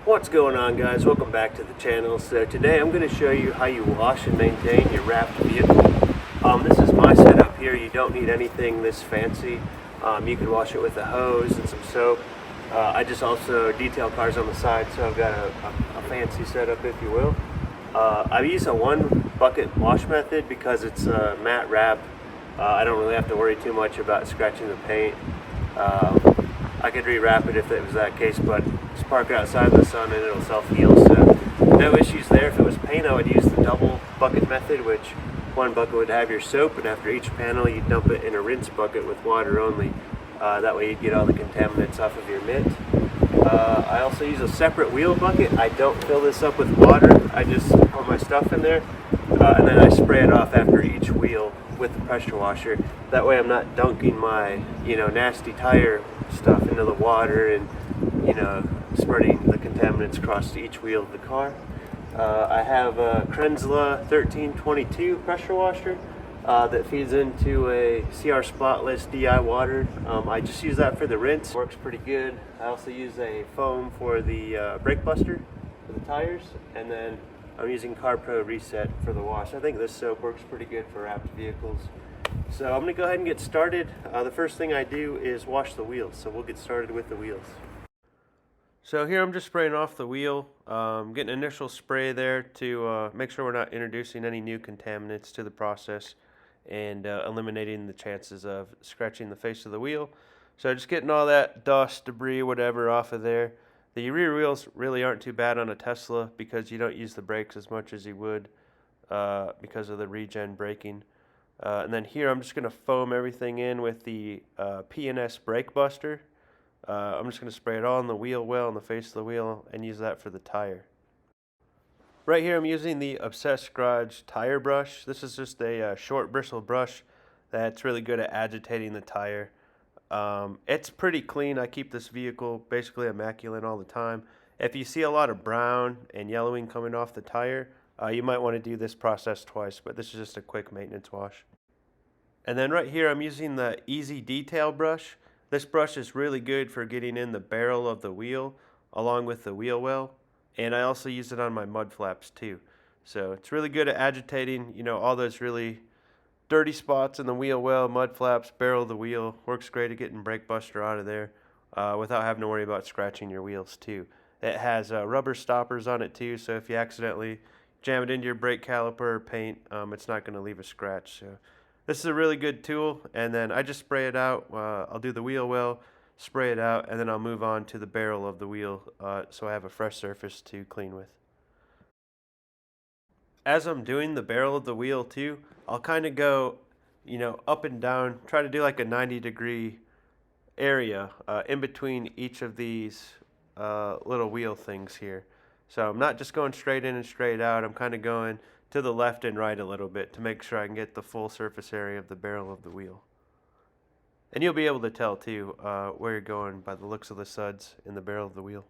What's going on, guys? Welcome back to the channel. So today I'm going to show you how you wash and maintain your wrapped vehicle. This is my setup here. You don't need anything this fancy. You can wash it with a hose and some soap. I just also detail cars on the side, so I've got a fancy setup, if you will. I use a one bucket wash method because it's a matte wrap. I don't really have to worry too much about scratching the paint. I could rewrap it if it was that case, but just park it outside in the sun and it'll self-heal, so no issues there. If it was paint, I would use the double bucket method, which one bucket would have your soap, and after each panel you dump it in a rinse bucket with water only. That way you'd get all the contaminants off of your mitt. I also use a separate wheel bucket. I don't fill this up with water. I just put my stuff in there, and then I spray it off after each wheel with the pressure washer. That way I'm not dunking my, nasty tire stuff into the water and, spreading the contaminants across each wheel of the car. I have a Krenzla 1322 pressure washer that feeds into a CR Spotless DI water. I just use that for the rinse. Works pretty good. I also use a foam for the brake buster for the tires, and then I'm using CarPro Reset for the wash. I think this soap works pretty good for wrapped vehicles. So I'm going to go ahead and get started. The first thing I do is wash the wheels, so we'll get started with the wheels. So here I'm just spraying off the wheel, getting an initial spray there to make sure we're not introducing any new contaminants to the process and eliminating the chances of scratching the face of the wheel. So just getting all that dust, debris, whatever off of there. The rear wheels really aren't too bad on a Tesla because you don't use the brakes as much as you would because of the regen braking. And then here I'm just going to foam everything in with the P&S brake buster. I'm just going to spray it all on the wheel well, on the face of the wheel, and use that for the tire. Right here I'm using the Obsessed Garage tire brush. This is just a short bristle brush that's really good at agitating the tire. It's pretty clean. I keep this vehicle basically immaculate all the time. If you see a lot of brown and yellowing coming off the tire, you might want to do this process twice, but this is just a quick maintenance wash. And then right here I'm using the Easy Detail brush. This brush is really good for getting in the barrel of the wheel along with the wheel well, and I also use it on my mud flaps too. So it's really good at agitating, all those really dirty spots in the wheel well, mud flaps, barrel of the wheel. Works great at getting brake buster out of there without having to worry about scratching your wheels too. It has rubber stoppers on it too, so if you accidentally jam it into your brake caliper or paint, it's not going to leave a scratch. So this is a really good tool, and then I just spray it out. I'll do the wheel well, spray it out, and then I'll move on to the barrel of the wheel so I have a fresh surface to clean with. As I'm doing the barrel of the wheel too, I'll kind of go, up and down, try to do like a 90-degree area in between each of these little wheel things here. So I'm not just going straight in and straight out. I'm kind of going to the left and right a little bit to make sure I can get the full surface area of the barrel of the wheel. And you'll be able to tell too where you're going by the looks of the suds in the barrel of the wheel.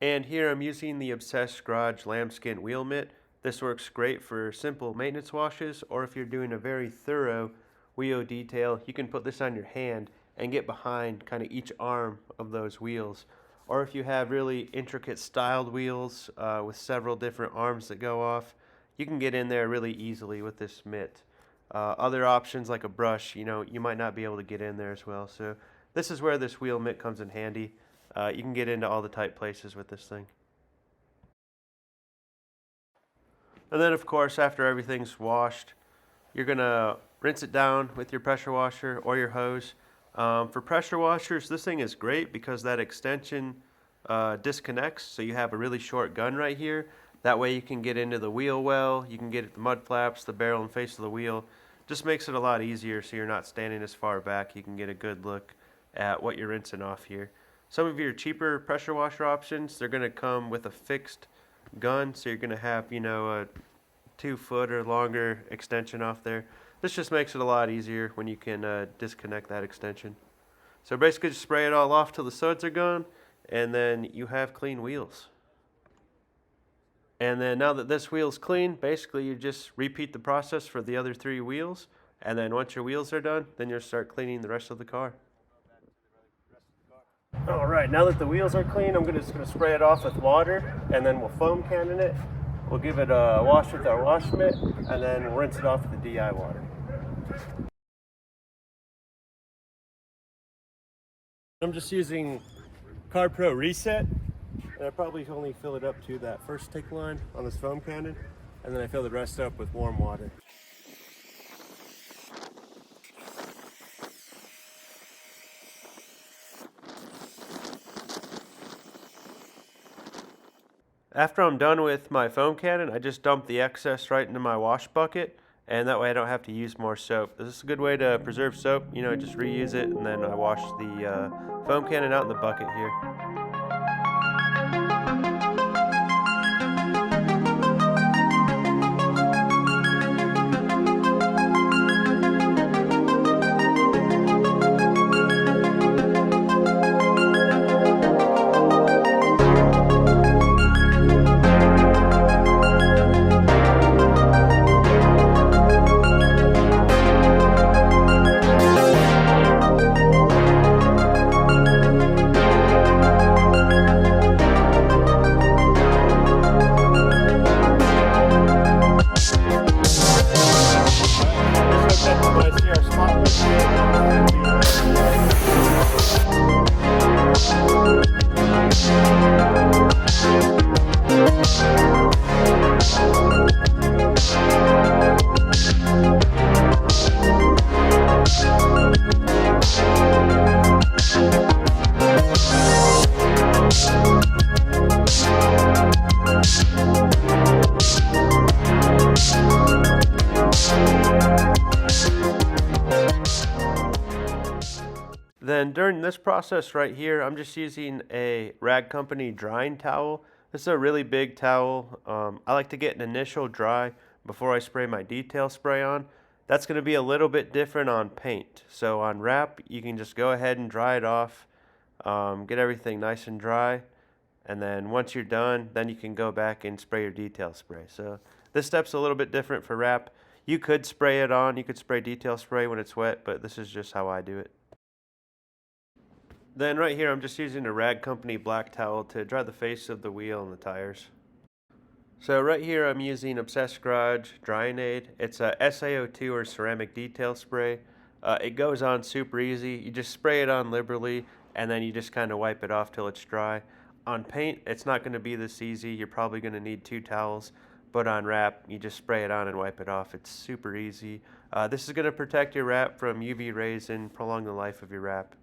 And here I'm using the Obsessed Garage lambskin wheel mitt. This works great for simple maintenance washes, or if you're doing a very thorough wheel detail, you can put this on your hand and get behind kind of each arm of those wheels. Or if you have really intricate styled wheels with several different arms that go off, you can get in there really easily with this mitt. Other options like a brush, you might not be able to get in there as well. So this is where this wheel mitt comes in handy. You can get into all the tight places with this thing. And then of course, after everything's washed, you're gonna rinse it down with your pressure washer or your hose. For pressure washers, this thing is great because that extension disconnects, so you have a really short gun right here. That way you can get into the wheel well, you can get at the mud flaps, the barrel and face of the wheel. Just makes it a lot easier so you're not standing as far back. You can get a good look at what you're rinsing off here. Some of your cheaper pressure washer options, they're gonna come with a fixed gun, so you're gonna have, a 2-foot or longer extension off there. This just makes it a lot easier when you can disconnect that extension. So basically just spray it all off till the suds are gone, and then you have clean wheels. And then now that this wheel's clean, basically you just repeat the process for the other 3 wheels, and then once your wheels are done, then you'll start cleaning the rest of the car. All right, now that the wheels are clean, I'm just gonna spray it off with water, and then we'll foam cannon it. We'll give it a wash with our wash mitt, and then we'll rinse it off with the DI water. I'm just using Carb Pro Reset, and I probably only fill it up to that first tick line on this foam cannon, and then I fill the rest up with warm water. After I'm done with my foam cannon, I just dump the excess right into my wash bucket, and that way I don't have to use more soap. This is a good way to preserve soap. You know, just reuse it, and then I wash the foam cannon out in the bucket here. Then during this process right here, I'm just using a Rag Company drying towel. This is a really big towel. I like to get an initial dry before I spray my detail spray on. That's going to be a little bit different on paint. So on wrap, you can just go ahead and dry it off, get everything nice and dry, and then once you're done, then you can go back and spray your detail spray. So this step's a little bit different for wrap. You could spray it on, you could spray detail spray when it's wet, but this is just how I do it. Then right here, I'm just using a Rag Company black towel to dry the face of the wheel and the tires. So right here, I'm using Obsessed Garage Drying Aid. It's a SaO2 or ceramic detail spray. It goes on super easy. You just spray it on liberally, and then you just kind of wipe it off till it's dry. On paint, it's not going to be this easy. You're probably going to need 2 towels. But on wrap, you just spray it on and wipe it off. It's super easy. This is going to protect your wrap from UV rays and prolong the life of your wrap.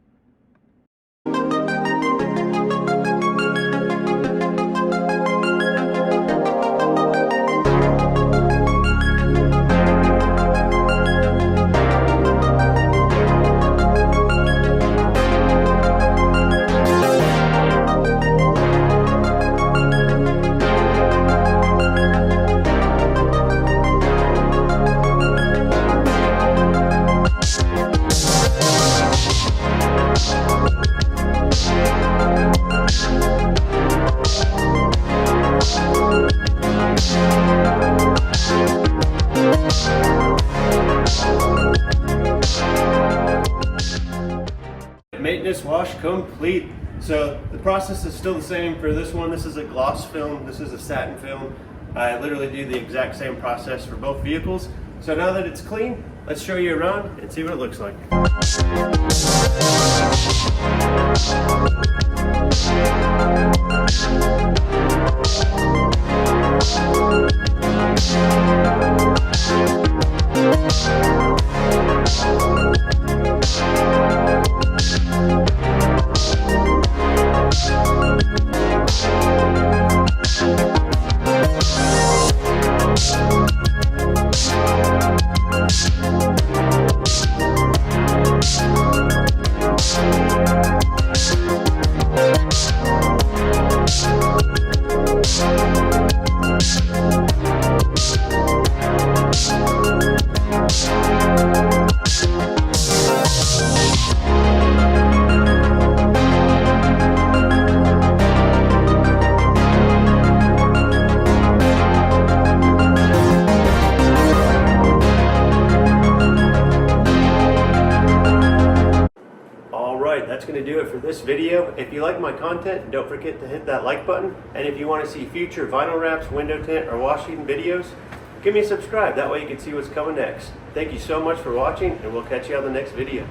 Maintenance wash complete. So the process is still the same for this one. This is a gloss film, this is a satin film. I literally do the exact same process for both vehicles. So now that it's clean, let's show you around and see what it looks like. this video. If you like my content, don't forget to hit that like button. And if you want to see future vinyl wraps, window tint, or washing videos, give me a subscribe. That way you can see what's coming next. Thank you so much for watching, and we'll catch you on the next video.